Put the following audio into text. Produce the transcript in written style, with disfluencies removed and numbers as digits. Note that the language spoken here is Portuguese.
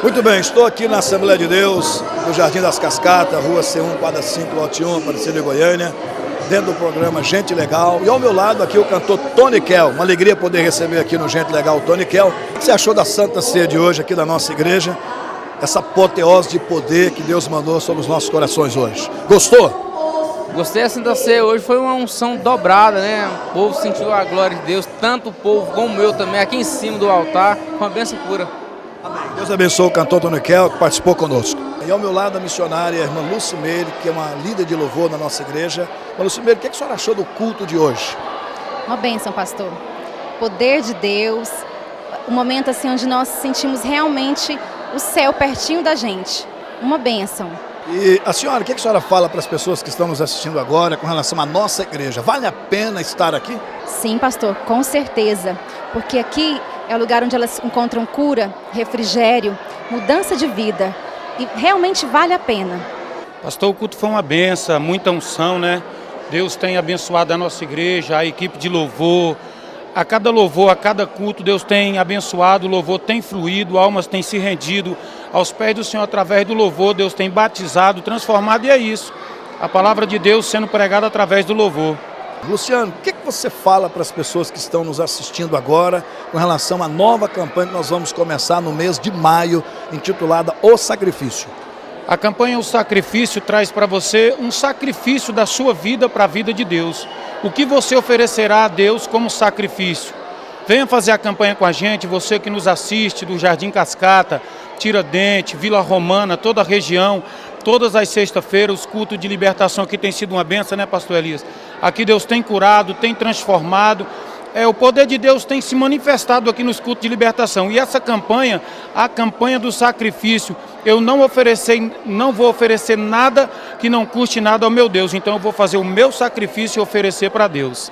Muito bem, estou aqui na Assembleia de Deus, no Jardim das Cascatas, Rua C1, quadra 5, lote 1, Aparecida de Goiânia, dentro do programa Gente Legal. E ao meu lado aqui o cantor Tony Kell. Uma alegria poder receber aqui no Gente Legal o Tony Kell. O que você achou da Santa Ceia de hoje aqui da nossa igreja? Essa apoteose de poder que Deus mandou sobre os nossos corações hoje. Gostou? Gostei da Santa Ceia hoje, foi uma unção dobrada, né? O povo sentiu a glória de Deus, tanto o povo como eu também, aqui em cima do altar, com a bênção pura. Amém. Deus abençoe o cantor Tony Kell, que participou conosco. E ao meu lado a missionária, a irmã Lucimeire, que é uma líder de louvor na nossa igreja. Irmã Lucimeire, o que a senhora achou do culto de hoje? Uma bênção, pastor. Poder de Deus, um momento assim onde nós sentimos realmente o céu pertinho da gente. Uma bênção. E a senhora, o que a senhora fala para as pessoas que estão nos assistindo agora com relação à nossa igreja? Vale a pena estar aqui? Sim, pastor, com certeza. Porque aqui é o lugar onde elas encontram cura, refrigério, mudança de vida. E realmente vale a pena. Pastor, o culto foi uma benção, muita unção, né? Deus tem abençoado a nossa igreja, a equipe de louvor. A cada louvor, a cada culto, Deus tem abençoado, o louvor tem fluído, almas têm se rendido aos pés do Senhor através do louvor. Deus tem batizado, transformado, e é isso. A palavra de Deus sendo pregada através do louvor. Luciano, o que você fala para as pessoas que estão nos assistindo agora com relação à nova campanha que nós vamos começar no mês de maio, intitulada O Sacrifício? A campanha O Sacrifício traz para você um sacrifício da sua vida para a vida de Deus. O que você oferecerá a Deus como sacrifício? Venha fazer a campanha com a gente, você que nos assiste do Jardim Cascata, Tiradentes, Vila Romana, toda a região, todas as sextas-feiras, os cultos de libertação aqui tem sido uma benção, né, pastor Elias? Aqui Deus tem curado, tem transformado, o poder de Deus tem se manifestado aqui nos cultos de libertação. E essa campanha, a campanha do sacrifício, eu não vou oferecer nada que não custe nada ao meu Deus. Então eu vou fazer o meu sacrifício e oferecer para Deus.